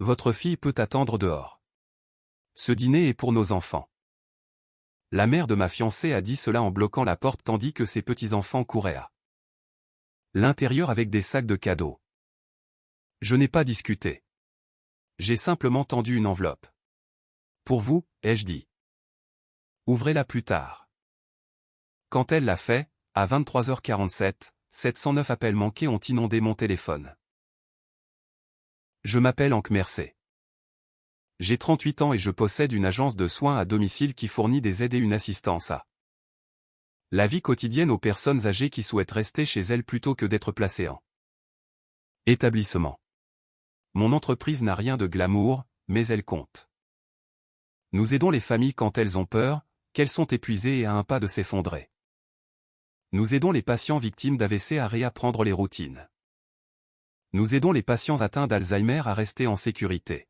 Votre fille peut attendre dehors. Ce dîner est pour nos enfants. La mère de ma fiancée a dit cela en bloquant la porte tandis que ses petits-enfants couraient à l'intérieur avec des sacs de cadeaux. Je n'ai pas discuté. J'ai simplement tendu une enveloppe. Pour vous, ai-je dit. Ouvrez-la plus tard. Quand elle l'a fait, à 23h47, 709 appels manqués ont inondé mon téléphone. Je m'appelle Hank Mercé. J'ai 38 ans et je possède une agence de soins à domicile qui fournit des aides et une assistance à la vie quotidienne aux personnes âgées qui souhaitent rester chez elles plutôt que d'être placées en établissement. Mon entreprise n'a rien de glamour, mais elle compte. Nous aidons les familles quand elles ont peur, qu'elles sont épuisées et à un pas de s'effondrer. Nous aidons les patients victimes d'AVC à réapprendre les routines. Nous aidons les patients atteints d'Alzheimer à rester en sécurité.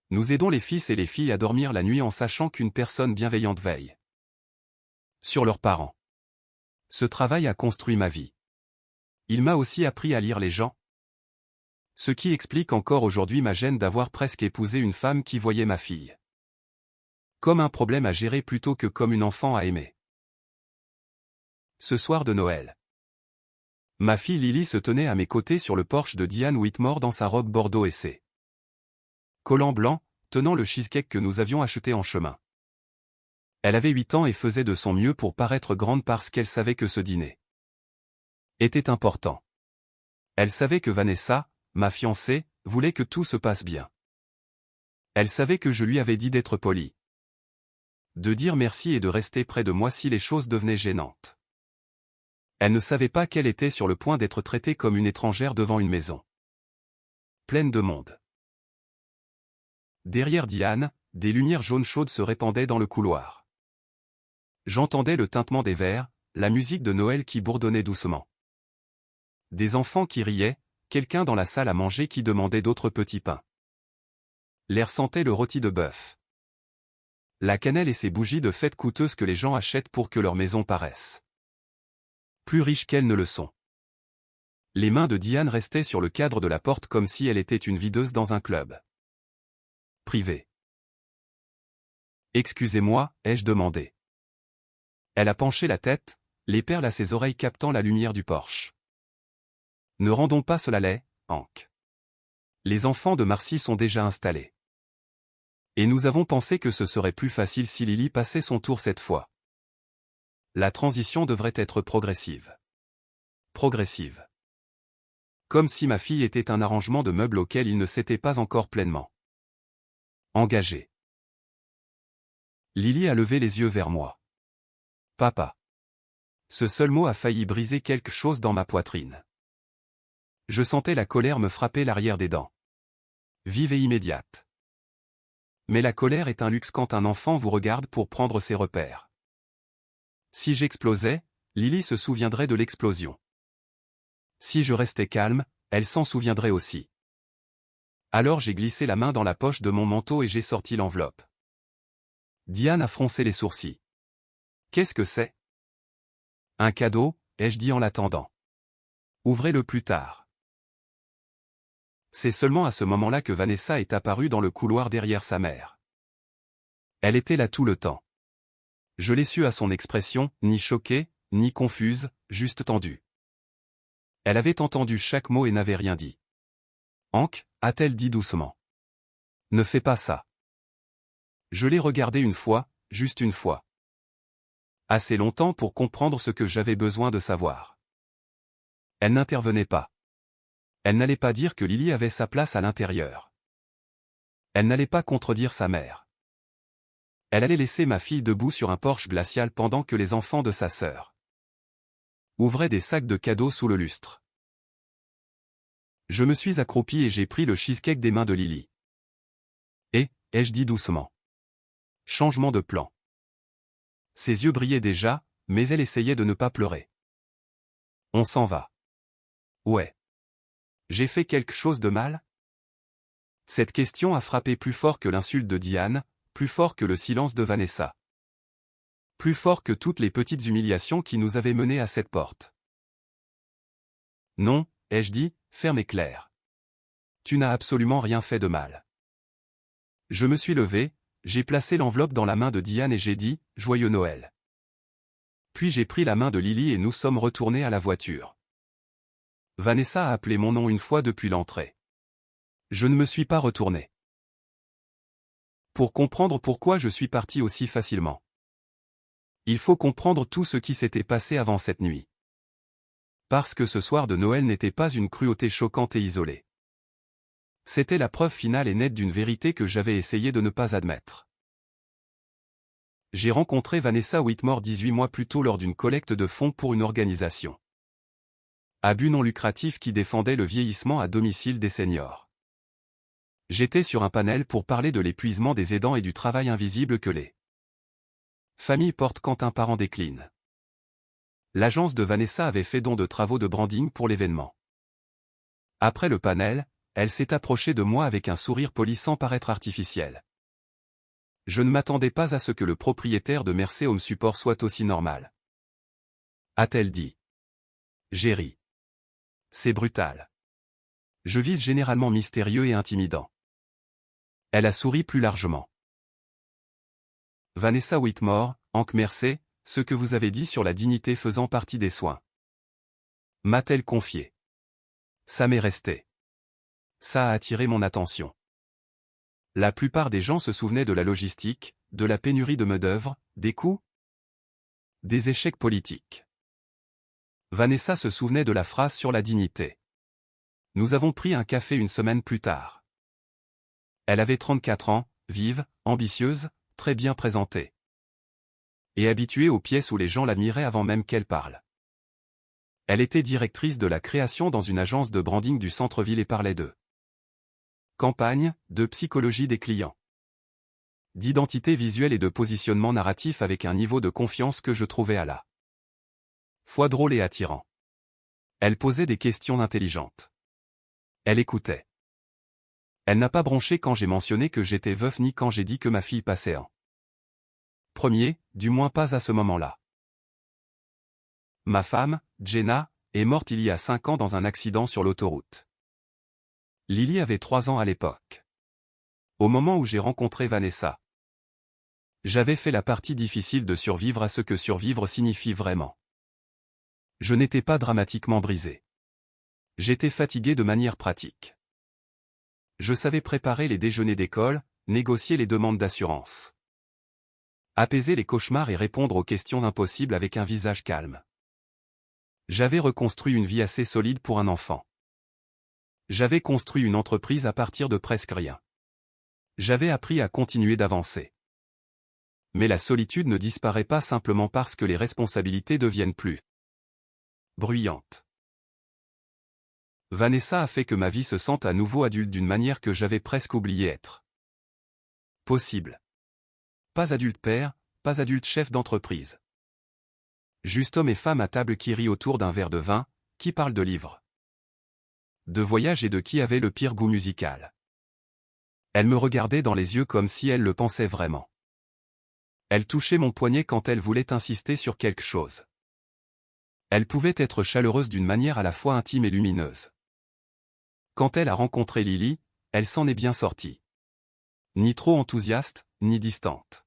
Nous aidons les fils et les filles à dormir la nuit en sachant qu'une personne bienveillante veille sur leurs parents. Ce travail a construit ma vie. Il m'a aussi appris à lire les gens. Ce qui explique encore aujourd'hui ma gêne d'avoir presque épousé une femme qui voyait ma fille comme un problème à gérer plutôt que comme une enfant à aimer. Ce soir de Noël. Ma fille Lily se tenait à mes côtés sur le porche de Diane Whitmore dans sa robe bordeaux et ses collants blancs, tenant le cheesecake que nous avions acheté en chemin. Elle avait 8 ans et faisait de son mieux pour paraître grande parce qu'elle savait que ce dîner était important. Elle savait que Vanessa, ma fiancée, voulait que tout se passe bien. Elle savait que je lui avais dit d'être poli, de dire merci et de rester près de moi si les choses devenaient gênantes. Elle ne savait pas qu'elle était sur le point d'être traitée comme une étrangère devant une maison pleine de monde. Derrière Diane, des lumières jaunes chaudes se répandaient dans le couloir. J'entendais le tintement des verres, la musique de Noël qui bourdonnait doucement. Des enfants qui riaient, quelqu'un dans la salle à manger qui demandait d'autres petits pains. L'air sentait le rôti de bœuf. La cannelle et ces bougies de fête coûteuses que les gens achètent pour que leur maison paraisse plus riches qu'elles ne le sont. Les mains de Diane restaient sur le cadre de la porte comme si elle était une videuse dans un club privé. Excusez-moi, ai-je demandé. Elle a penché la tête, les perles à ses oreilles captant la lumière du porche. Ne rendons pas cela laid, Hank. Les enfants de Marcy sont déjà installés. Et nous avons pensé que ce serait plus facile si Lily passait son tour cette fois. La transition devrait être progressive. Progressive. Comme si ma fille était un arrangement de meubles auquel il ne s'était pas encore pleinement engagé. Lily a levé les yeux vers moi. Papa. Ce seul mot a failli briser quelque chose dans ma poitrine. Je sentais la colère me frapper l'arrière des dents. Vive et immédiate. Mais la colère est un luxe quand un enfant vous regarde pour prendre ses repères. Si j'explosais, Lily se souviendrait de l'explosion. Si je restais calme, elle s'en souviendrait aussi. Alors j'ai glissé la main dans la poche de mon manteau et j'ai sorti l'enveloppe. Diane a froncé les sourcils. Qu'est-ce que c'est? Un cadeau, ai-je dit en l'attendant. Ouvrez-le plus tard. C'est seulement à ce moment-là que Vanessa est apparue dans le couloir derrière sa mère. Elle était là tout le temps. Je l'ai su à son expression, ni choquée, ni confuse, juste tendue. Elle avait entendu chaque mot et n'avait rien dit. Hank, a-t-elle dit doucement. Ne fais pas ça. Je l'ai regardée une fois, juste une fois. Assez longtemps pour comprendre ce que j'avais besoin de savoir. Elle n'intervenait pas. Elle n'allait pas dire que Lily avait sa place à l'intérieur. Elle n'allait pas contredire sa mère. Elle allait laisser ma fille debout sur un porche glacial pendant que les enfants de sa sœur ouvraient des sacs de cadeaux sous le lustre. Je me suis accroupi et j'ai pris le cheesecake des mains de Lily. Et, ai-je dit doucement. Changement de plan. Ses yeux brillaient déjà, mais elle essayait de ne pas pleurer. On s'en va. Ouais. J'ai fait quelque chose de mal? Cette question a frappé plus fort que l'insulte de Diane, plus fort que le silence de Vanessa. Plus fort que toutes les petites humiliations qui nous avaient menés à cette porte. Non, ai-je dit, ferme et clair. tu n'as absolument rien fait de mal. Je me suis levé, j'ai placé l'enveloppe dans la main de Diane et j'ai dit « Joyeux Noël ». Puis j'ai pris la main de Lily et nous sommes retournés à la voiture. Vanessa a appelé mon nom une fois depuis l'entrée. Je ne me suis pas retourné. Pour comprendre pourquoi je suis parti aussi facilement. Il faut comprendre tout ce qui s'était passé avant cette nuit. Parce que ce soir de Noël n'était pas une cruauté choquante et isolée. C'était la preuve finale et nette d'une vérité que j'avais essayé de ne pas admettre. J'ai rencontré Vanessa Whitmore 18 mois plus tôt lors d'une collecte de fonds pour une organisation à but non lucratif qui défendait le vieillissement à domicile des seniors. J'étais sur un panel pour parler de l'épuisement des aidants et du travail invisible que les familles portent quand un parent décline. L'agence de Vanessa avait fait don de travaux de branding pour l'événement. Après le panel, elle s'est approchée de moi avec un sourire poli sans paraître artificiel. Je ne m'attendais pas à ce que le propriétaire de Mercé Home Support soit aussi normal. A-t-elle dit. J'ai ri. C'est brutal. Je vise généralement mystérieux et intimidant. Elle a souri plus largement. Vanessa Whitmore, Hank Mercé, ce que vous avez dit sur la dignité faisant partie des soins. M'a-t-elle confié. Ça m'est resté. Ça a attiré mon attention. La plupart des gens se souvenaient de la logistique, de la pénurie de main-d'œuvre, des coûts, des échecs politiques. Vanessa se souvenait de la phrase sur la dignité. Nous avons pris un café une semaine plus tard. Elle avait 34 ans, vive, ambitieuse, très bien présentée. Et habituée aux pièces où les gens l'admiraient avant même qu'elle parle. Elle était directrice de la création dans une agence de branding du centre-ville et parlait de campagne, de psychologie des clients, d'identité visuelle et de positionnement narratif avec un niveau de confiance que je trouvais à la fois drôle et attirant. Elle posait des questions intelligentes. Elle écoutait. Elle n'a pas bronché quand j'ai mentionné que j'étais veuf ni quand j'ai dit que ma fille passait en premier, du moins pas à ce moment-là. Ma femme, Jenna, est morte il y a 5 ans dans un accident sur l'autoroute. Lily avait 3 ans à l'époque. Au moment où j'ai rencontré Vanessa. J'avais fait la partie difficile de survivre à ce que survivre signifie vraiment. Je n'étais pas dramatiquement brisé. J'étais fatigué de manière pratique. Je savais préparer les déjeuners d'école, négocier les demandes d'assurance. Apaiser les cauchemars et répondre aux questions impossibles avec un visage calme. J'avais reconstruit une vie assez solide pour un enfant. J'avais construit une entreprise à partir de presque rien. J'avais appris à continuer d'avancer. Mais la solitude ne disparaît pas simplement parce que les responsabilités deviennent plus bruyantes. Vanessa a fait que ma vie se sente à nouveau adulte d'une manière que j'avais presque oublié être possible. Pas adulte père, pas adulte chef d'entreprise. Juste homme et femme à table qui rient autour d'un verre de vin, qui parlent de livres, de voyage et de qui avait le pire goût musical. Elle me regardait dans les yeux comme si elle le pensait vraiment. Elle touchait mon poignet quand elle voulait insister sur quelque chose. Elle pouvait être chaleureuse d'une manière à la fois intime et lumineuse. Quand elle a rencontré Lily, elle s'en est bien sortie. Ni trop enthousiaste, ni distante.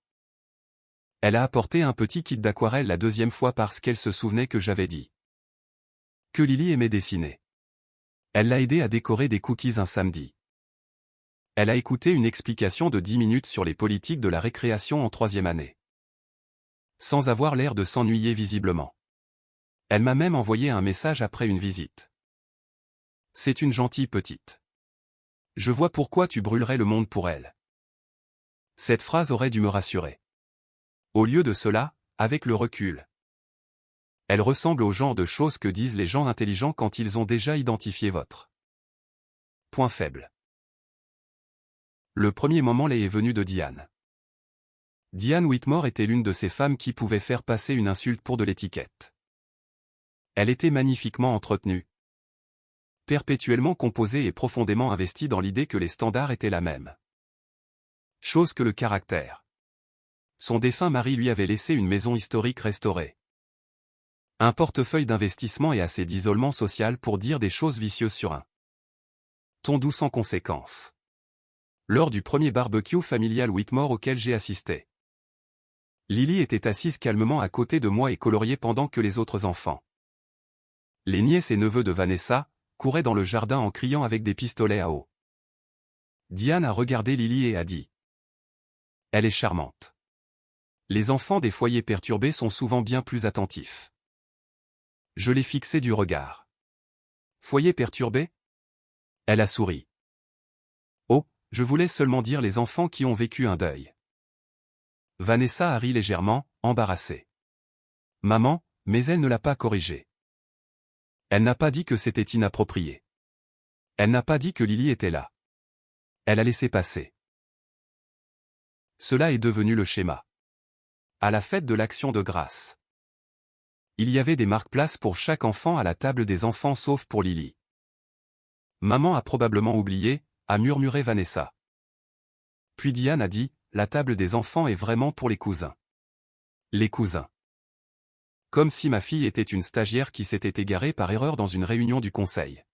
Elle a apporté un petit kit d'aquarelle la 2e fois parce qu'elle se souvenait que j'avais dit que Lily aimait dessiner. Elle l'a aidé à décorer des cookies un samedi. Elle a écouté une explication de 10 minutes sur les politiques de la récréation en 3e année. Sans avoir l'air de s'ennuyer visiblement. Elle m'a même envoyé un message après une visite. C'est une gentille petite. Je vois pourquoi tu brûlerais le monde pour elle. Cette phrase aurait dû me rassurer. Au lieu de cela, avec le recul. Elle ressemble au genre de choses que disent les gens intelligents quand ils ont déjà identifié votre point faible. Le premier moment est venu de Diane. Diane Whitmore était l'une de ces femmes qui pouvaient faire passer une insulte pour de l'étiquette. Elle était magnifiquement entretenue, perpétuellement composée et profondément investie dans l'idée que les standards étaient la même chose que le caractère. Son défunt mari lui avait laissé une maison historique restaurée, un portefeuille d'investissement et assez d'isolement social pour dire des choses vicieuses sur un ton doux sans conséquence. Lors du premier barbecue familial Whitmore auquel j'ai assisté. Lily était assise calmement à côté de moi et coloriait pendant que les autres enfants, les nièces et neveux de Vanessa, couraient dans le jardin en criant avec des pistolets à eau. Diane a regardé Lily et a dit: elle est charmante. Les enfants des foyers perturbés sont souvent bien plus attentifs. Je l'ai fixé du regard. Foyer perturbé? Elle a souri. Oh, je voulais seulement dire les enfants qui ont vécu un deuil. Vanessa a ri légèrement, embarrassée. Maman, mais elle ne l'a pas corrigé. Elle n'a pas dit que c'était inapproprié. Elle n'a pas dit que Lily était là. Elle a laissé passer. Cela est devenu le schéma. À la fête de l'Action de grâce, il y avait des marque-places pour chaque enfant à la table des enfants sauf pour Lily. Maman a probablement oublié, a murmuré Vanessa. Puis Diane a dit, la table des enfants est vraiment pour les cousins. Les cousins. Comme si ma fille était une stagiaire qui s'était égarée par erreur dans une réunion du conseil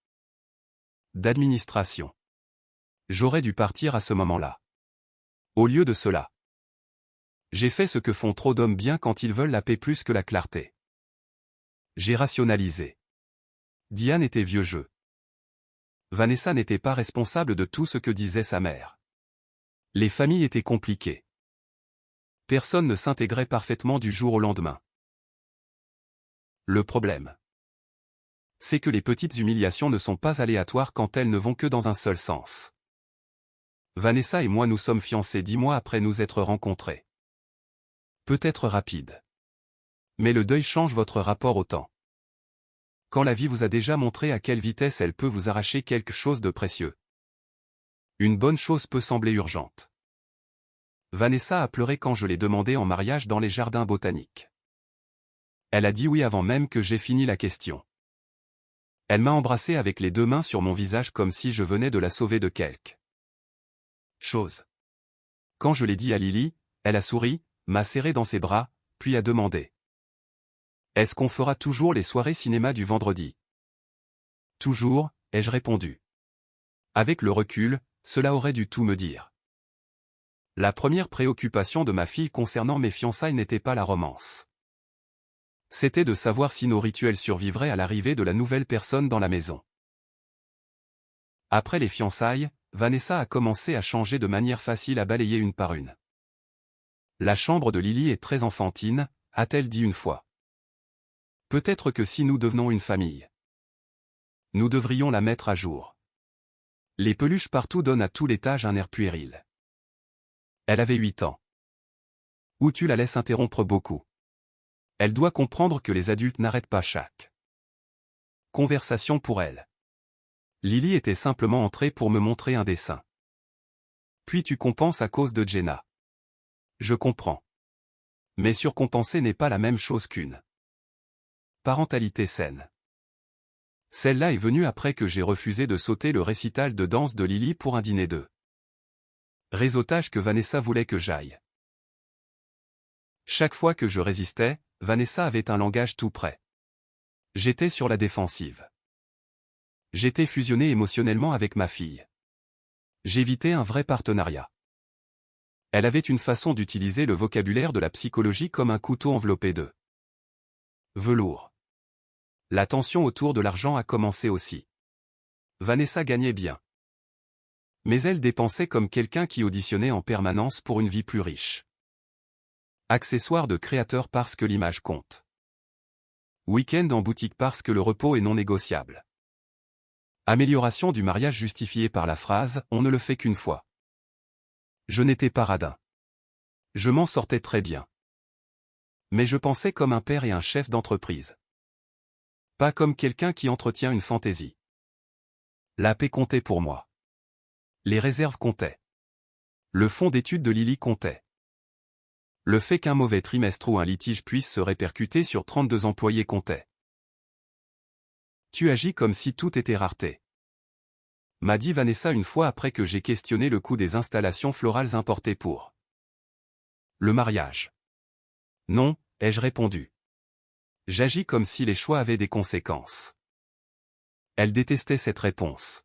d'administration. J'aurais dû partir à ce moment-là. Au lieu de cela, j'ai fait ce que font trop d'hommes bien quand ils veulent la paix plus que la clarté. J'ai rationalisé. Diane était vieux jeu. Vanessa n'était pas responsable de tout ce que disait sa mère. Les familles étaient compliquées. Personne ne s'intégrait parfaitement du jour au lendemain. Le problème, c'est que les petites humiliations ne sont pas aléatoires quand elles ne vont que dans un seul sens. Vanessa et moi nous sommes fiancés 10 mois après nous être rencontrés. Peut-être rapide. Mais le deuil change votre rapport au temps. Quand la vie vous a déjà montré à quelle vitesse elle peut vous arracher quelque chose de précieux. Une bonne chose peut sembler urgente. Vanessa a pleuré quand je l'ai demandé en mariage dans les jardins botaniques. Elle a dit oui avant même que j'aie fini la question. Elle m'a embrassé avec les 2 mains sur mon visage comme si je venais de la sauver de quelque chose. Quand je l'ai dit à Lily, elle a souri, m'a serré dans ses bras, puis a demandé: est-ce qu'on fera toujours les soirées cinéma du vendredi? Toujours, ai-je répondu. Avec le recul, cela aurait dû tout me dire. La première préoccupation de ma fille concernant mes fiançailles n'était pas la romance. C'était de savoir si nos rituels survivraient à l'arrivée de la nouvelle personne dans la maison. Après les fiançailles, Vanessa a commencé à changer de manière facile à balayer une par une. La chambre de Lily est très enfantine, a-t-elle dit une fois. Peut-être que si nous devenons une famille, nous devrions la mettre à jour. Les peluches partout donnent à tout l'étage un air puéril. Elle avait 8 ans. Ou tu la laisses interrompre beaucoup. Elle doit comprendre que les adultes n'arrêtent pas chaque conversation pour elle. Lily était simplement entrée pour me montrer un dessin. Puis tu compenses à cause de Jenna. Je comprends. Mais surcompenser n'est pas la même chose qu'une parentalité saine. Celle-là est venue après que j'ai refusé de sauter le récital de danse de Lily pour un dîner de réseautage que Vanessa voulait que j'aille. Chaque fois que je résistais, Vanessa avait un langage tout prêt. J'étais sur la défensive. J'étais fusionné émotionnellement avec ma fille. J'évitais un vrai partenariat. Elle avait une façon d'utiliser le vocabulaire de la psychologie comme un couteau enveloppé de velours. La tension autour de l'argent a commencé aussi. Vanessa gagnait bien. Mais elle dépensait comme quelqu'un qui auditionnait en permanence pour une vie plus riche. Accessoire de créateur parce que l'image compte. Week-end en boutique parce que le repos est non négociable. Amélioration du mariage justifiée par la phrase « on ne le fait qu'une fois ». Je n'étais pas radin. Je m'en sortais très bien. Mais je pensais comme un père et un chef d'entreprise. Pas comme quelqu'un qui entretient une fantaisie. La paix comptait pour moi. Les réserves comptaient. Le fonds d'études de Lily comptait. Le fait qu'un mauvais trimestre ou un litige puisse se répercuter sur 32 employés comptait. Tu agis comme si tout était rareté. M'a dit Vanessa une fois après que j'ai questionné le coût des installations florales importées pour le mariage. Non, ai-je répondu. J'agis comme si les choix avaient des conséquences. Elle détestait cette réponse.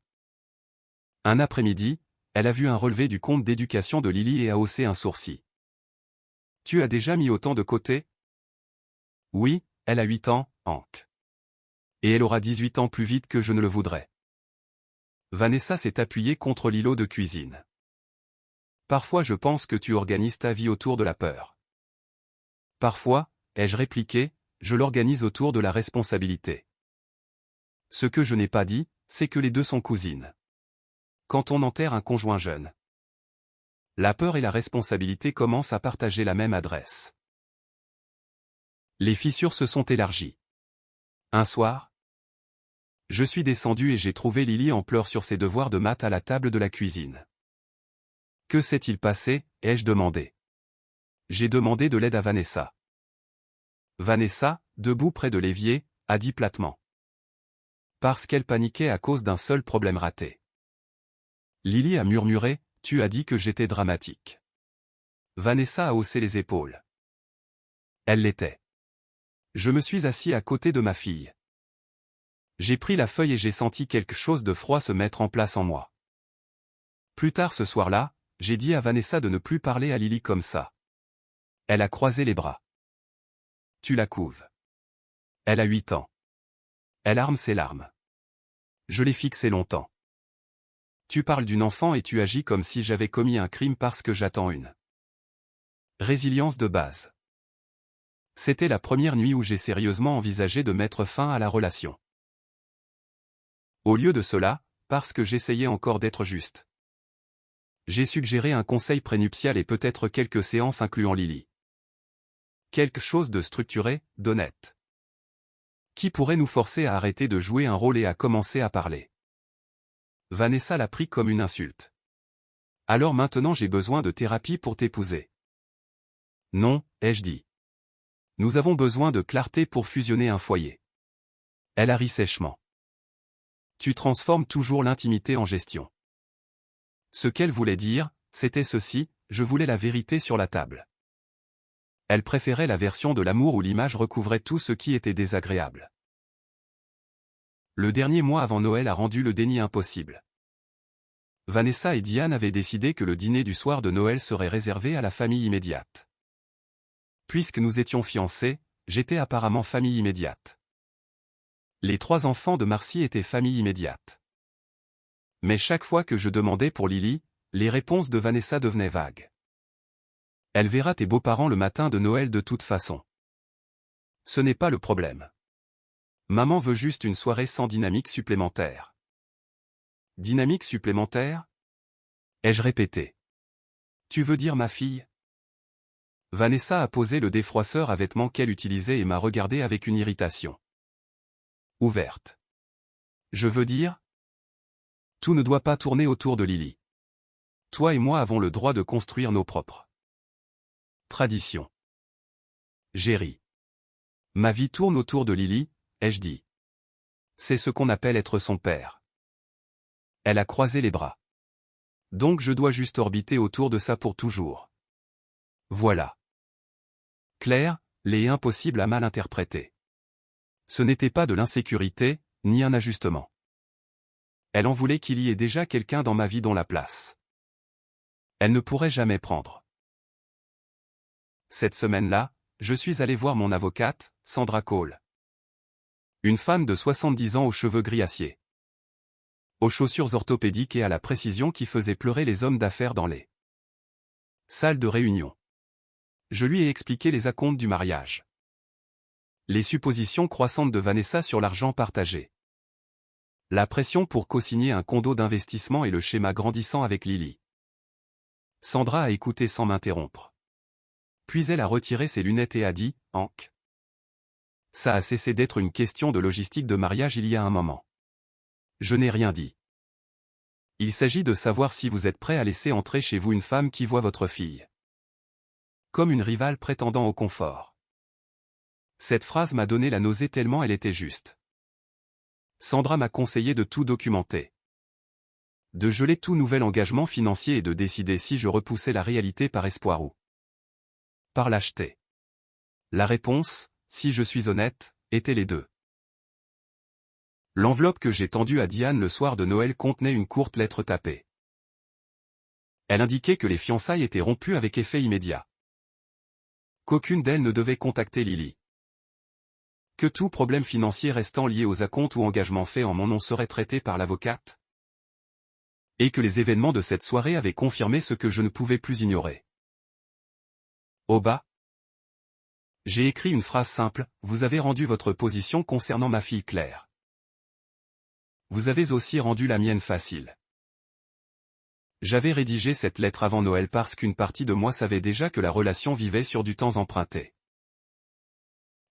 Un après-midi, elle a vu un relevé du compte d'éducation de Lily et a haussé un sourcil. Tu as déjà mis autant de côté? Oui, elle a 8 ans, Hank. Et elle aura 18 ans plus vite que je ne le voudrais. Vanessa s'est appuyée contre l'îlot de cuisine. Parfois je pense que tu organises ta vie autour de la peur. Parfois, ai-je répliqué, je l'organise autour de la responsabilité. Ce que je n'ai pas dit, c'est que les deux sont cousines. Quand on enterre un conjoint jeune, la peur et la responsabilité commencent à partager la même adresse. Les fissures se sont élargies. Un soir, je suis descendu et j'ai trouvé Lily en pleurs sur ses devoirs de maths à la table de la cuisine. Que s'est-il passé, ai-je demandé. J'ai demandé de l'aide à Vanessa. Vanessa, debout près de l'évier, a dit platement. Parce qu'elle paniquait à cause d'un seul problème raté. Lily a murmuré, tu as dit que j'étais dramatique. Vanessa a haussé les épaules. Elle l'était. Je me suis assis à côté de ma fille. J'ai pris la feuille et j'ai senti quelque chose de froid se mettre en place en moi. Plus tard ce soir-là, j'ai dit à Vanessa de ne plus parler à Lily comme ça. Elle a croisé les bras. Tu la couves. Elle a 8 ans. Elle arme ses larmes. Je l'ai fixée longtemps. Tu parles d'une enfant et tu agis comme si j'avais commis un crime parce que j'attends une résilience de base. C'était la première nuit où j'ai sérieusement envisagé de mettre fin à la relation. Au lieu de cela, parce que j'essayais encore d'être juste, j'ai suggéré un conseil prénuptial et peut-être quelques séances incluant Lily. Quelque chose de structuré, d'honnête. Qui pourrait nous forcer à arrêter de jouer un rôle et à commencer à parler. Vanessa l'a pris comme une insulte. Alors maintenant j'ai besoin de thérapie pour t'épouser. Non, ai-je dit. Nous avons besoin de clarté pour fusionner un foyer. Elle a ri sèchement. Tu transformes toujours l'intimité en gestion. Ce qu'elle voulait dire, c'était ceci, je voulais la vérité sur la table. Elle préférait la version de l'amour où l'image recouvrait tout ce qui était désagréable. Le dernier mois avant Noël a rendu le déni impossible. Vanessa et Diane avaient décidé que le dîner du soir de Noël serait réservé à la famille immédiate. Puisque nous étions fiancés, j'étais apparemment famille immédiate. Les 3 enfants de Marcy étaient famille immédiate. Mais chaque fois que je demandais pour Lily, les réponses de Vanessa devenaient vagues. Elle verra tes beaux-parents le matin de Noël de toute façon. Ce n'est pas le problème. Maman veut juste une soirée sans dynamique supplémentaire. Dynamique supplémentaire? Ai-je répété. Tu veux dire ma fille? Vanessa a posé le défroisseur à vêtements qu'elle utilisait et m'a regardé avec une irritation ouverte. Je veux dire? Tout ne doit pas tourner autour de Lily. Toi et moi avons le droit de construire nos propres traditions. J'ai ri. Ma vie tourne autour de Lily, ai-je dit. C'est ce qu'on appelle être son père. Elle a croisé les bras. Donc je dois juste orbiter autour de ça pour toujours. Voilà. Claire, les impossibles à mal interpréter. Ce n'était pas de l'insécurité, ni un ajustement. Elle en voulait qu'il y ait déjà quelqu'un dans ma vie dont la place elle ne pourrait jamais prendre. Cette semaine-là, je suis allé voir mon avocate, Sandra Cole. Une femme de 70 ans aux cheveux gris acier, aux chaussures orthopédiques et à la précision qui faisait pleurer les hommes d'affaires dans les salles de réunion. Je lui ai expliqué les acomptes du mariage. Les suppositions croissantes de Vanessa sur l'argent partagé. La pression pour co-signer un condo d'investissement et le schéma grandissant avec Lily. Sandra a écouté sans m'interrompre. Puis elle a retiré ses lunettes et a dit, « Hank. Ça a cessé d'être une question de logistique de mariage il y a un moment. » Je n'ai rien dit. Il s'agit de savoir si vous êtes prêt à laisser entrer chez vous une femme qui voit votre fille comme une rivale prétendant au confort. Cette phrase m'a donné la nausée tellement elle était juste. Sandra m'a conseillé de tout documenter. De geler tout nouvel engagement financier et de décider si je repoussais la réalité par espoir ou par lâcheté. La réponse, si je suis honnête, était les deux. L'enveloppe que j'ai tendue à Diane le soir de Noël contenait une courte lettre tapée. Elle indiquait que les fiançailles étaient rompues avec effet immédiat. Qu'aucune d'elles ne devait contacter Lily. Que tout problème financier restant lié aux acomptes ou engagements faits en mon nom serait traité par l'avocate. Et que les événements de cette soirée avaient confirmé ce que je ne pouvais plus ignorer. Au bas, j'ai écrit une phrase simple, vous avez rendu votre position concernant ma fille Claire. Vous avez aussi rendu la mienne facile. J'avais rédigé cette lettre avant Noël parce qu'une partie de moi savait déjà que la relation vivait sur du temps emprunté.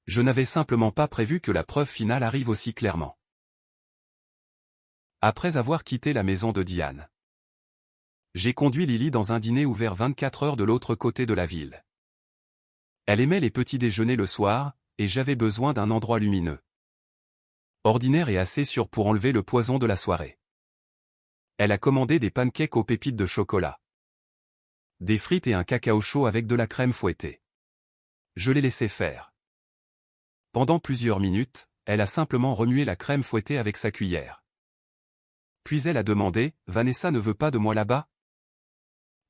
Je n'avais simplement pas prévu que la preuve finale arrive aussi clairement. Après avoir quitté la maison de Diane, j'ai conduit Lily dans un dîner ouvert 24 heures de l'autre côté de la ville. Elle aimait les petits déjeuners le soir, et j'avais besoin d'un endroit lumineux. Ordinaire et assez sûr pour enlever le poison de la soirée. Elle a commandé des pancakes aux pépites de chocolat. Des frites et un cacao chaud avec de la crème fouettée. Je l'ai laissé faire. Pendant plusieurs minutes, elle a simplement remué la crème fouettée avec sa cuillère. Puis elle a demandé, « Vanessa ne veut pas de moi là-bas ?»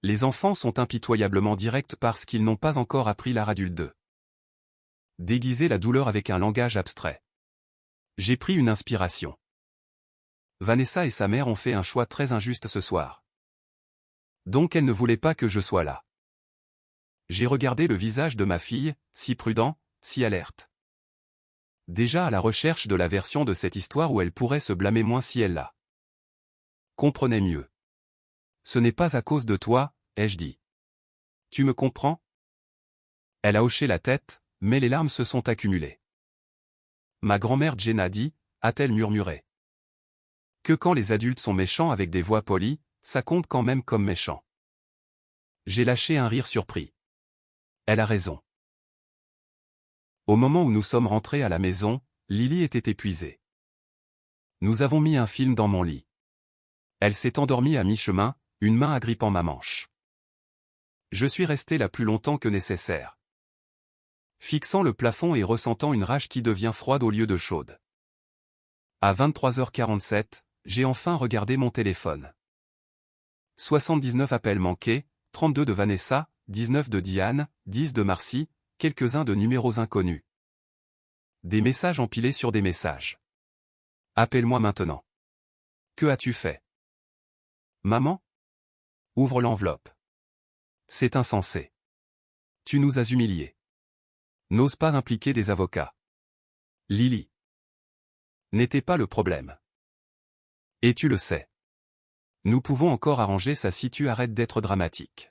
Les enfants sont impitoyablement directs parce qu'ils n'ont pas encore appris l'art adulte de déguiser la douleur avec un langage abstrait. J'ai pris une inspiration. Vanessa et sa mère ont fait un choix très injuste ce soir. Donc elle ne voulait pas que je sois là. J'ai regardé le visage de ma fille, si prudent, si alerte. Déjà à la recherche de la version de cette histoire où elle pourrait se blâmer moins si elle la comprenait mieux. Ce n'est pas à cause de toi, ai-je dit. Tu me comprends? Elle a hoché la tête, mais les larmes se sont accumulées. Ma grand-mère Jenna dit, a-t-elle murmuré. Que quand les adultes sont méchants avec des voix polies, ça compte quand même comme méchant. J'ai lâché un rire surpris. Elle a raison. Au moment où nous sommes rentrés à la maison, Lily était épuisée. Nous avons mis un film dans mon lit. Elle s'est endormie à mi-chemin, une main agrippant ma manche. Je suis resté là plus longtemps que nécessaire. Fixant le plafond et ressentant une rage qui devient froide au lieu de chaude. À 23h47, j'ai enfin regardé mon téléphone. 79 appels manqués, 32 de Vanessa, 19 de Diane, 10 de Marcy, quelques-uns de numéros inconnus. Des messages empilés sur des messages. Appelle-moi maintenant. Que as-tu fait? Maman? Ouvre l'enveloppe. C'est insensé. Tu nous as humiliés. N'ose pas impliquer des avocats. Lily. N'était pas le problème. Et tu le sais. Nous pouvons encore arranger ça si tu arrêtes d'être dramatique.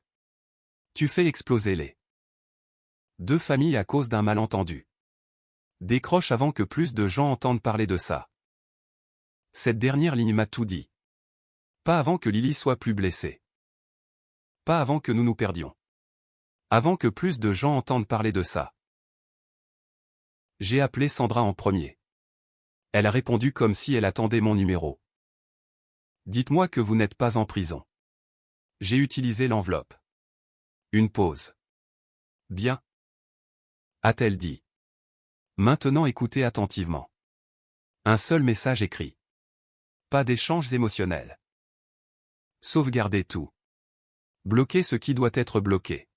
Tu fais exploser les deux familles à cause d'un malentendu. Décroche avant que plus de gens entendent parler de ça. Cette dernière ligne m'a tout dit. Pas avant que Lily soit plus blessée. Pas avant que nous nous perdions. Avant que plus de gens entendent parler de ça. J'ai appelé Sandra en premier. Elle a répondu comme si elle attendait mon numéro. Dites-moi que vous n'êtes pas en prison. J'ai utilisé l'enveloppe. Une pause. Bien. A-t-elle dit. Maintenant écoutez attentivement. Un seul message écrit. Pas d'échanges émotionnels. Sauvegardez tout. Bloquez ce qui doit être bloqué.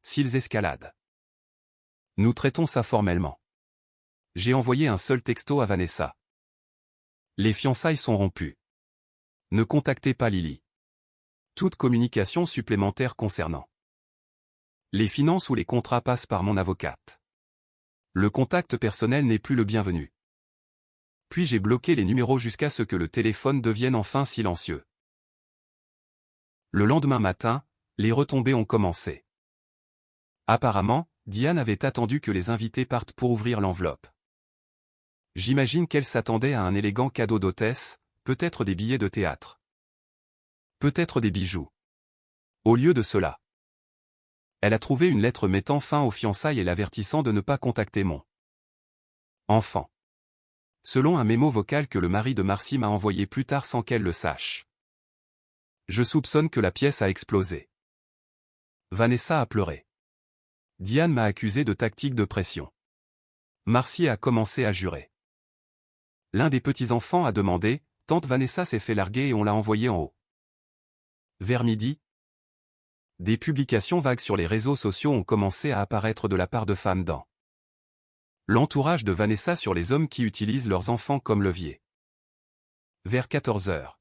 S'ils escaladent. Nous traitons ça formellement. J'ai envoyé un seul texto à Vanessa. Les fiançailles sont rompues. Ne contactez pas Lily. Toute communication supplémentaire concernant les finances ou les contrats passe par mon avocate. Le contact personnel n'est plus le bienvenu. Puis j'ai bloqué les numéros jusqu'à ce que le téléphone devienne enfin silencieux. Le lendemain matin, les retombées ont commencé. Apparemment, Diane avait attendu que les invités partent pour ouvrir l'enveloppe. J'imagine qu'elle s'attendait à un élégant cadeau d'hôtesse, peut-être des billets de théâtre. Peut-être des bijoux. Au lieu de cela, elle a trouvé une lettre mettant fin aux fiançailles et l'avertissant de ne pas contacter mon enfant. Selon un mémo vocal que le mari de Marcy m'a envoyé plus tard sans qu'elle le sache. Je soupçonne que la pièce a explosé. Vanessa a pleuré. Diane m'a accusé de tactique de pression. Marcy a commencé à jurer. L'un des petits-enfants a demandé, « Tante Vanessa s'est fait larguer et on l'a envoyée en haut. » Vers midi, des publications vagues sur les réseaux sociaux ont commencé à apparaître de la part de femmes dans l'entourage de Vanessa sur les hommes qui utilisent leurs enfants comme levier. Vers 14 heures,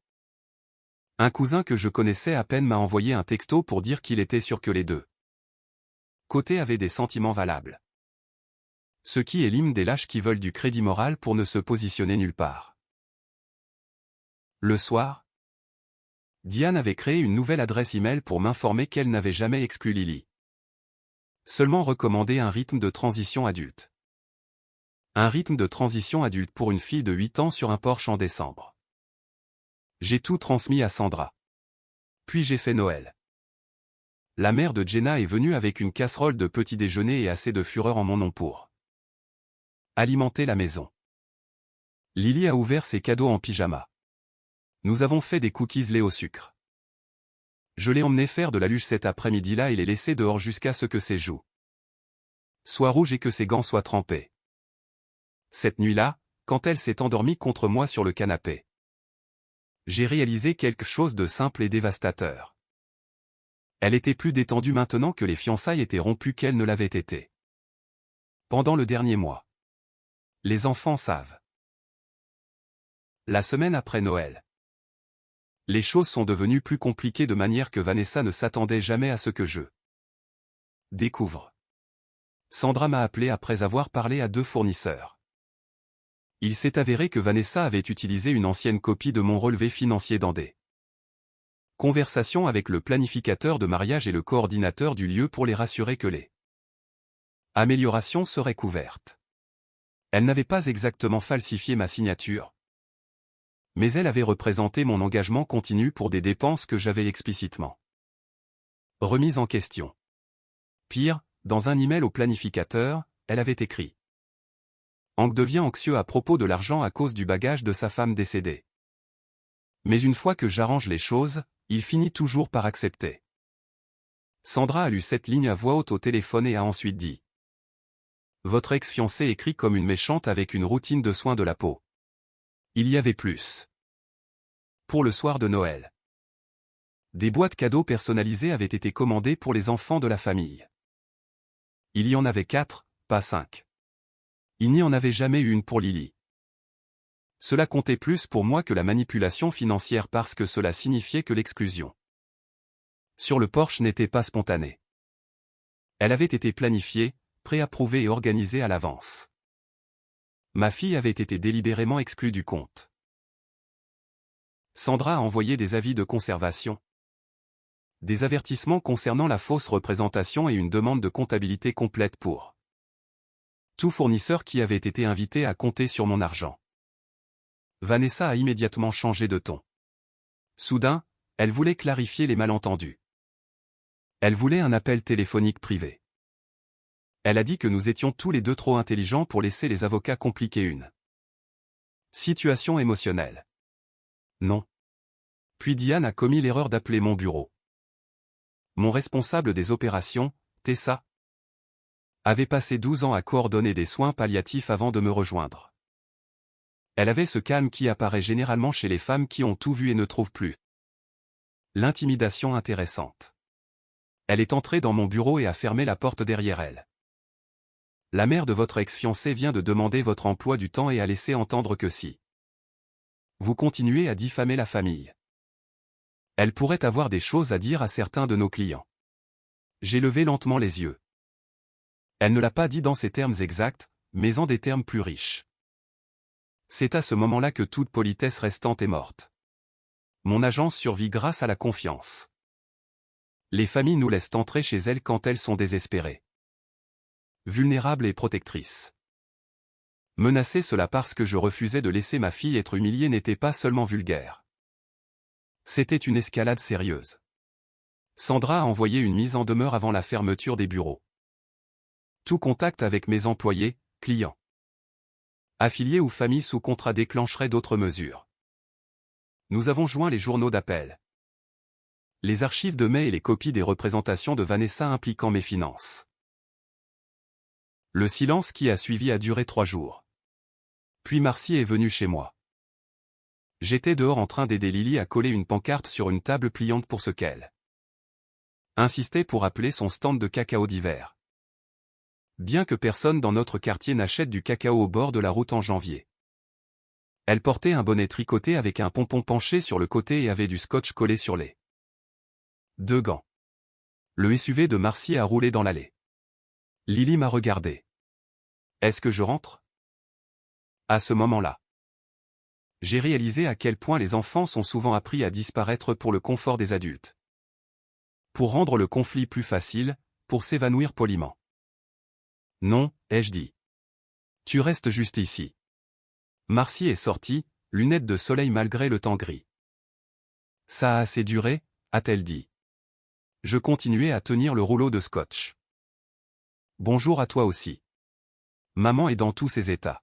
un cousin que je connaissais à peine m'a envoyé un texto pour dire qu'il était sûr que les deux côtés avaient des sentiments valables. Ce qui est l'hymne des lâches qui veulent du crédit moral pour ne se positionner nulle part. Le soir, Diane avait créé une nouvelle adresse email pour m'informer qu'elle n'avait jamais exclu Lily. Seulement recommandé un rythme de transition adulte. Un rythme de transition adulte pour une fille de 8 ans sur un Porsche en décembre. J'ai tout transmis à Sandra. Puis j'ai fait Noël. La mère de Jenna est venue avec une casserole de petit déjeuner et assez de fureur en mon nom pour alimenter la maison. Lily a ouvert ses cadeaux en pyjama. Nous avons fait des cookies lait au sucre. Je l'ai emmené faire de la luge cet après-midi-là et l'ai laissé dehors jusqu'à ce que ses joues soient rouges et que ses gants soient trempés. Cette nuit-là, quand elle s'est endormie contre moi sur le canapé, j'ai réalisé quelque chose de simple et dévastateur. Elle était plus détendue maintenant que les fiançailles étaient rompues qu'elle ne l'avait été pendant le dernier mois. Les enfants savent. La semaine après Noël, les choses sont devenues plus compliquées de manière que Vanessa ne s'attendait jamais à ce que je découvre. Sandra m'a appelé après avoir parlé à 2 fournisseurs. Il s'est avéré que Vanessa avait utilisé une ancienne copie de mon relevé financier dans des conversations avec le planificateur de mariage et le coordinateur du lieu pour les rassurer que les améliorations seraient couvertes. Elle n'avait pas exactement falsifié ma signature, mais elle avait représenté mon engagement continu pour des dépenses que j'avais explicitement remises en question. Pire, dans un email au planificateur, elle avait écrit « Hank devient anxieux à propos de l'argent à cause du bagage de sa femme décédée. Mais une fois que j'arrange les choses, il finit toujours par accepter. » Sandra a lu cette ligne à voix haute au téléphone et a ensuite dit « Votre ex-fiancée écrit comme une méchante avec une routine de soins de la peau. » Il y avait plus. Pour le soir de Noël, des boîtes cadeaux personnalisées avaient été commandées pour les enfants de la famille. Il y en avait 4, pas 5. Il n'y en avait jamais eu une pour Lily. Cela comptait plus pour moi que la manipulation financière parce que cela signifiait que l'exclusion sur le Porsche n'était pas spontanée. Elle avait été planifiée, préapprouvée et organisée à l'avance. Ma fille avait été délibérément exclue du compte. Sandra a envoyé des avis de conservation, des avertissements concernant la fausse représentation et une demande de comptabilité complète pour tout fournisseur qui avait été invité à compter sur mon argent. Vanessa a immédiatement changé de ton. Soudain, elle voulait clarifier les malentendus. Elle voulait un appel téléphonique privé. Elle a dit que nous étions tous les deux trop intelligents pour laisser les avocats compliquer une situation émotionnelle. Non. Puis Diane a commis l'erreur d'appeler mon bureau. Mon responsable des opérations, Tessa, avait passé 12 ans à coordonner des soins palliatifs avant de me rejoindre. Elle avait ce calme qui apparaît généralement chez les femmes qui ont tout vu et ne trouvent plus l'intimidation intéressante. Elle est entrée dans mon bureau et a fermé la porte derrière elle. La mère de votre ex-fiancé vient de demander votre emploi du temps et a laissé entendre que si vous continuez à diffamer la famille, elle pourrait avoir des choses à dire à certains de nos clients. J'ai levé lentement les yeux. Elle ne l'a pas dit dans ces termes exacts, mais en des termes plus riches. C'est à ce moment-là que toute politesse restante est morte. Mon agence survit grâce à la confiance. Les familles nous laissent entrer chez elles quand elles sont désespérées, vulnérables et protectrices. Menacer cela parce que je refusais de laisser ma fille être humiliée n'était pas seulement vulgaire. C'était une escalade sérieuse. Sandra a envoyé une mise en demeure avant la fermeture des bureaux. Tout contact avec mes employés, clients, affiliés ou familles sous contrat déclencherait d'autres mesures. Nous avons joint les journaux d'appel, les archives de mai et les copies des représentations de Vanessa impliquant mes finances. Le silence qui a suivi a duré 3 jours. Puis Marcy est venue chez moi. J'étais dehors en train d'aider Lily à coller une pancarte sur une table pliante pour ce qu'elle insistait pour appeler son stand de cacao d'hiver. Bien que personne dans notre quartier n'achète du cacao au bord de la route en janvier. Elle portait un bonnet tricoté avec un pompon penché sur le côté et avait du scotch collé sur les deux gants. Le SUV de Marcy a roulé dans l'allée. Lily m'a regardé. Est-ce que je rentre? À ce moment-là, j'ai réalisé à quel point les enfants sont souvent appris à disparaître pour le confort des adultes. Pour rendre le conflit plus facile, pour s'évanouir poliment. Non, ai-je dit. Tu restes juste ici. Marcy est sortie, lunettes de soleil malgré le temps gris. Ça a assez duré, a-t-elle dit. Je continuais à tenir le rouleau de scotch. Bonjour à toi aussi. Maman est dans tous ses états.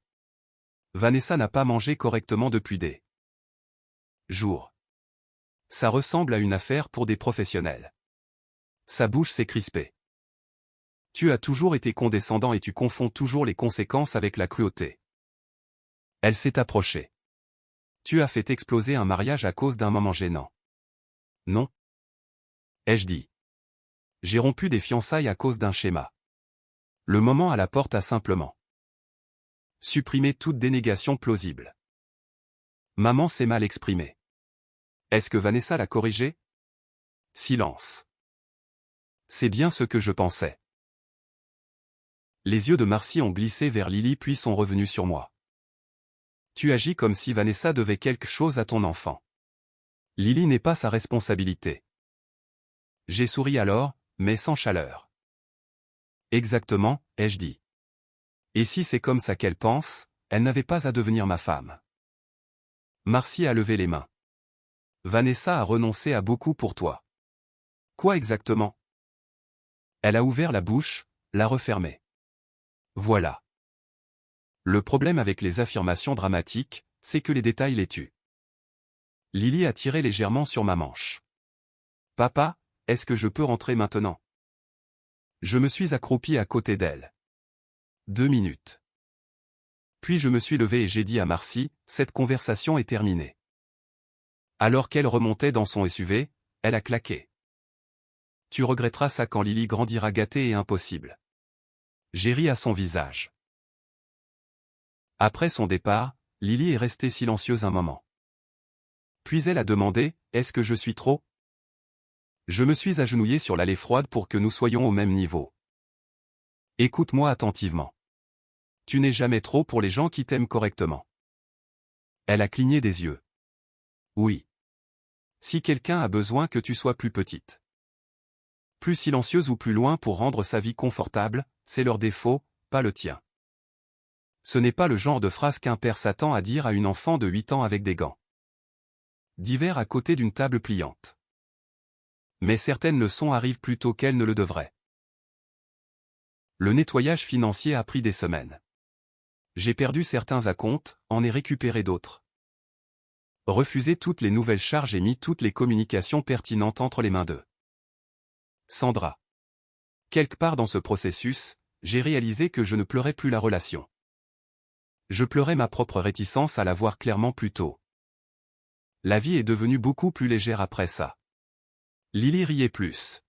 Vanessa n'a pas mangé correctement depuis des jours. Ça ressemble à une affaire pour des professionnels. Sa bouche s'est crispée. Tu as toujours été condescendant et tu confonds toujours les conséquences avec la cruauté. Elle s'est approchée. Tu as fait exploser un mariage à cause d'un moment gênant. Non. Ai-je dit. J'ai rompu des fiançailles à cause d'un schéma. Le moment à la porte a simplement supprimé toute dénégation plausible. Maman s'est mal exprimée. Est-ce que Vanessa l'a corrigée? Silence. C'est bien ce que je pensais. Les yeux de Marcy ont glissé vers Lily puis sont revenus sur moi. Tu agis comme si Vanessa devait quelque chose à ton enfant. Lily n'est pas sa responsabilité. J'ai souri alors, mais sans chaleur. Exactement, ai-je dit. Et si c'est comme ça qu'elle pense, elle n'avait pas à devenir ma femme. Marcy a levé les mains. Vanessa a renoncé à beaucoup pour toi. Quoi exactement? Elle a ouvert la bouche, l'a refermée. Voilà. Le problème avec les affirmations dramatiques, c'est que les détails les tuent. Lily a tiré légèrement sur ma manche. Papa, est-ce que je peux rentrer maintenant? Je me suis accroupi à côté d'elle. 2 minutes. Puis je me suis levé et j'ai dit à Marcy, cette conversation est terminée. Alors qu'elle remontait dans son SUV, elle a claqué. Tu regretteras ça quand Lily grandira gâtée et impossible. J'ai ri à son visage. Après son départ, Lily est restée silencieuse un moment. Puis elle a demandé, est-ce que je suis trop? Je me suis agenouillé sur l'allée froide pour que nous soyons au même niveau. Écoute-moi attentivement. Tu n'es jamais trop pour les gens qui t'aiment correctement. Elle a cligné des yeux. Oui. Si quelqu'un a besoin que tu sois plus petite, plus silencieuse ou plus loin pour rendre sa vie confortable, c'est leur défaut, pas le tien. Ce n'est pas le genre de phrase qu'un père s'attend à dire à une enfant de 8 ans avec des gants d'hiver à côté d'une table pliante. Mais certaines leçons arrivent plus tôt qu'elles ne le devraient. Le nettoyage financier a pris des semaines. J'ai perdu certains acomptes, en ai récupéré d'autres. Refusé toutes les nouvelles charges et mis toutes les communications pertinentes entre les mains d'eux. Sandra. Quelque part dans ce processus, j'ai réalisé que je ne pleurais plus la relation. Je pleurais ma propre réticence à la voir clairement plus tôt. La vie est devenue beaucoup plus légère après ça. Lily riait plus.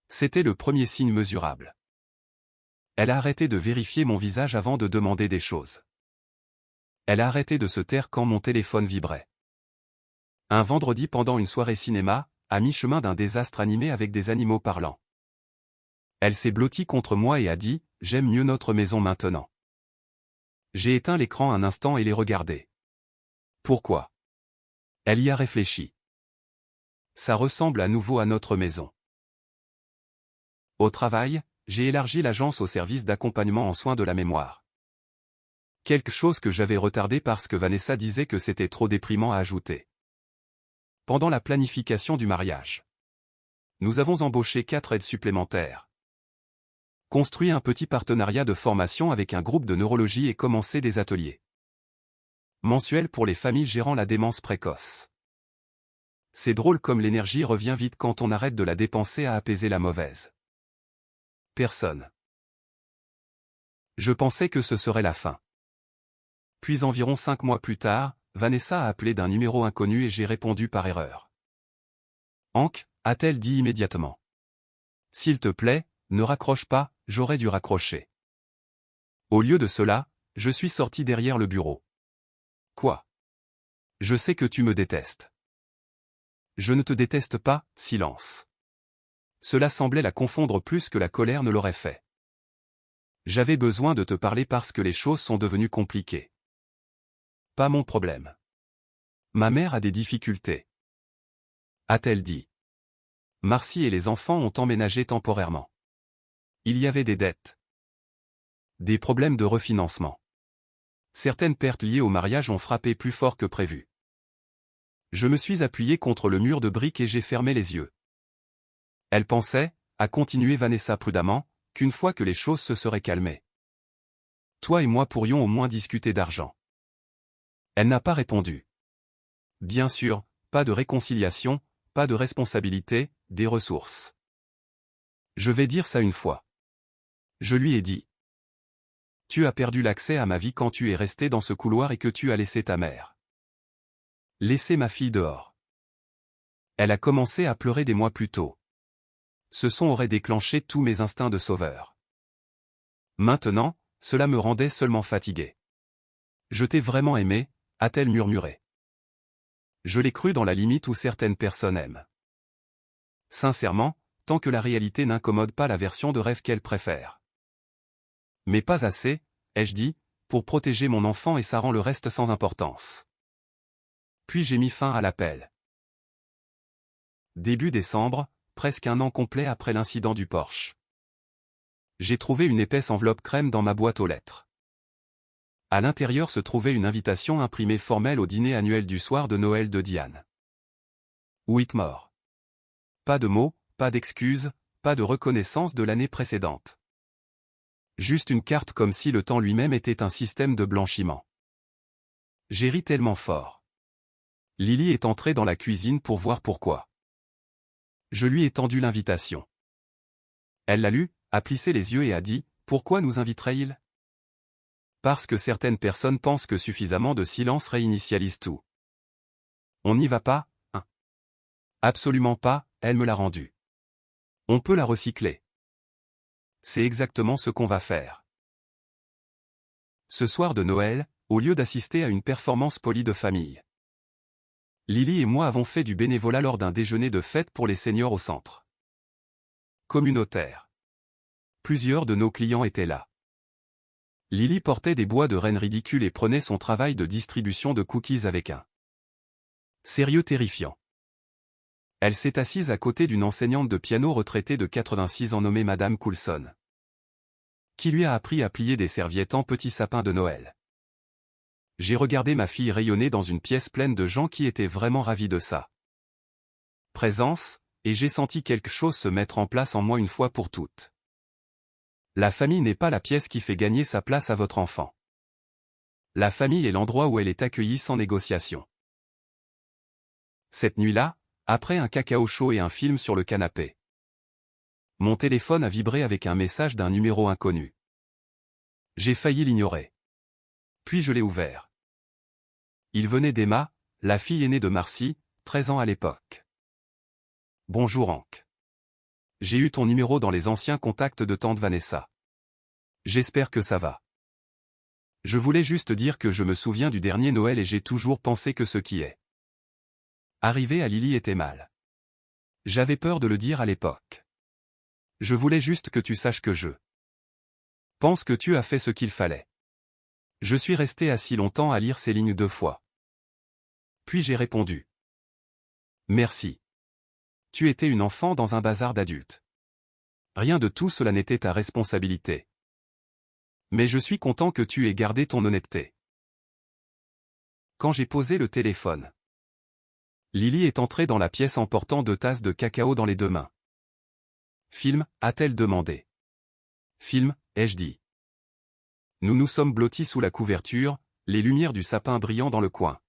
C'était le premier signe mesurable. Elle a arrêté de vérifier mon visage avant de demander des choses. Elle a arrêté de se taire quand mon téléphone vibrait. Un vendredi pendant une soirée cinéma, à mi-chemin d'un désastre animé avec des animaux parlants. Elle s'est blottie contre moi et a dit, « J'aime mieux notre maison maintenant. » J'ai éteint l'écran un instant et l'ai regardé. Pourquoi? Elle y a réfléchi. Ça ressemble à nouveau à notre maison. Au travail, j'ai élargi l'agence au service d'accompagnement en soins de la mémoire. Quelque chose que j'avais retardé parce que Vanessa disait que c'était trop déprimant à ajouter. Pendant la planification du mariage, nous avons embauché 4 aides supplémentaires. Construit un petit partenariat de formation avec un groupe de neurologie et commencé des ateliers mensuels pour les familles gérant la démence précoce. C'est drôle comme l'énergie revient vite quand on arrête de la dépenser à apaiser la mauvaise personne. Je pensais que ce serait la fin. Puis environ 5 mois plus tard, Vanessa a appelé d'un numéro inconnu et j'ai répondu par erreur. Hank, a-t-elle dit immédiatement. S'il te plaît, ne raccroche pas, j'aurais dû raccrocher. Au lieu de cela, je suis sorti derrière le bureau. Quoi? Je sais que tu me détestes. Je ne te déteste pas, silence. Cela semblait la confondre plus que la colère ne l'aurait fait. J'avais besoin de te parler parce que les choses sont devenues compliquées. Pas mon problème. Ma mère a des difficultés. A-t-elle dit. Marcy et les enfants ont emménagé temporairement. Il y avait des dettes. Des problèmes de refinancement. Certaines pertes liées au mariage ont frappé plus fort que prévu. Je me suis appuyé contre le mur de briques et j'ai fermé les yeux. Elle pensait, a continué Vanessa prudemment, qu'une fois que les choses se seraient calmées. Toi et moi pourrions au moins discuter d'argent. Elle n'a pas répondu. Bien sûr, pas de réconciliation, pas de responsabilité, des ressources. Je vais dire ça une fois. Je lui ai dit. Tu as perdu l'accès à ma vie quand tu es resté dans ce couloir et que tu as laissé ta mère. Laisser ma fille dehors. Elle a commencé à pleurer des mois plus tôt. Ce son aurait déclenché tous mes instincts de sauveur. Maintenant, cela me rendait seulement fatigué. Je t'ai vraiment aimé, a-t-elle murmuré. Je l'ai cru dans la limite où certaines personnes aiment. Sincèrement, tant que la réalité n'incommode pas la version de rêve qu'elle préfère. Mais pas assez, ai-je dit, pour protéger mon enfant et ça rend le reste sans importance. Puis j'ai mis fin à l'appel. Début décembre, presque un an complet après l'incident du Porsche. J'ai trouvé une épaisse enveloppe crème dans ma boîte aux lettres. À l'intérieur se trouvait une invitation imprimée formelle au dîner annuel du soir de Noël de Diane Whitmore. Pas de mots, pas d'excuses, pas de reconnaissance de l'année précédente. Juste une carte comme si le temps lui-même était un système de blanchiment. J'ai ri tellement fort. Lily est entrée dans la cuisine pour voir pourquoi. Je lui ai tendu l'invitation. Elle l'a lu, a plissé les yeux et a dit « Pourquoi nous inviterait-il » Parce que certaines personnes pensent que suffisamment de silence réinitialise tout. On n'y va pas, hein? Absolument pas, elle me l'a rendu. On peut la recycler. C'est exactement ce qu'on va faire. Ce soir de Noël, au lieu d'assister à une performance polie de famille, Lily et moi avons fait du bénévolat lors d'un déjeuner de fête pour les seniors au centre communautaire. Plusieurs de nos clients étaient là. Lily portait des bois de rennes ridicules et prenait son travail de distribution de cookies avec un sérieux terrifiant. Elle s'est assise à côté d'une enseignante de piano retraitée de 86 ans nommée Madame Coulson, qui lui a appris à plier des serviettes en petits sapins de Noël. J'ai regardé ma fille rayonner dans une pièce pleine de gens qui étaient vraiment ravis de sa présence, et j'ai senti quelque chose se mettre en place en moi une fois pour toutes. La famille n'est pas la pièce qui fait gagner sa place à votre enfant. La famille est l'endroit où elle est accueillie sans négociation. Cette nuit-là, après un cacao chaud et un film sur le canapé, mon téléphone a vibré avec un message d'un numéro inconnu. J'ai failli l'ignorer. Puis je l'ai ouvert. Il venait d'Emma, la fille aînée de Marcy, 13 ans à l'époque. Bonjour Hank. J'ai eu ton numéro dans les anciens contacts de tante Vanessa. J'espère que ça va. Je voulais juste dire que je me souviens du dernier Noël et j'ai toujours pensé que ce qui est arrivé à Lily était mal. J'avais peur de le dire à l'époque. Je voulais juste que tu saches que je pense que tu as fait ce qu'il fallait. Je suis resté assis longtemps à lire ces lignes 2 fois. Puis j'ai répondu. Merci. Tu étais une enfant dans un bazar d'adultes. Rien de tout cela n'était ta responsabilité. Mais je suis content que tu aies gardé ton honnêteté. Quand j'ai posé le téléphone, Lily est entrée dans la pièce en portant 2 tasses de cacao dans les 2 mains. Film, a-t-elle demandé. Film, ai-je dit. Nous nous sommes blottis sous la couverture, les lumières du sapin brillant dans le coin.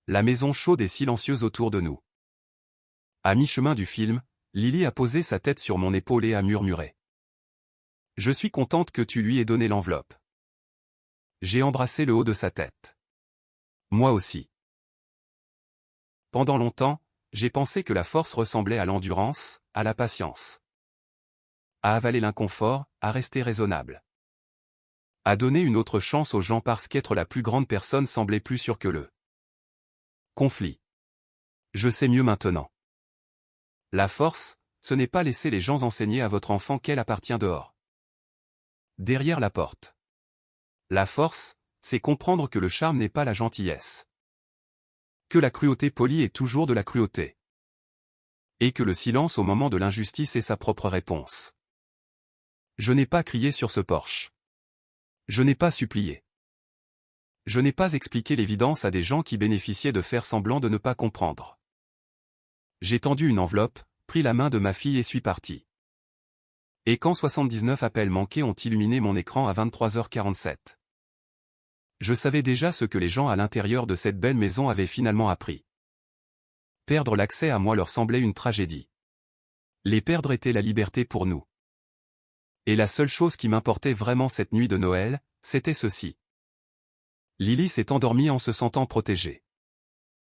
La maison chaude et silencieuse autour de nous. À mi-chemin du film, Lily a posé sa tête sur mon épaule et a murmuré. Je suis contente que tu lui aies donné l'enveloppe. J'ai embrassé le haut de sa tête. Moi aussi. Pendant longtemps, j'ai pensé que la force ressemblait à l'endurance, à la patience. À avaler l'inconfort, à rester raisonnable. À donner une autre chance aux gens parce qu'être la plus grande personne semblait plus sûr que le conflit. Je sais mieux maintenant. La force, ce n'est pas laisser les gens enseigner à votre enfant qu'elle appartient dehors. Derrière la porte. La force, c'est comprendre que le charme n'est pas la gentillesse. Que la cruauté polie est toujours de la cruauté. Et que le silence au moment de l'injustice est sa propre réponse. Je n'ai pas crié sur ce porche. Je n'ai pas supplié. Je n'ai pas expliqué l'évidence à des gens qui bénéficiaient de faire semblant de ne pas comprendre. J'ai tendu une enveloppe, pris la main de ma fille et suis parti. Et quand 79 appels manqués ont illuminé mon écran à 23h47. Je savais déjà ce que les gens à l'intérieur de cette belle maison avaient finalement appris. Perdre l'accès à moi leur semblait une tragédie. Les perdre était la liberté pour nous. Et la seule chose qui m'importait vraiment cette nuit de Noël, c'était ceci. Lily s'est endormie en se sentant protégée.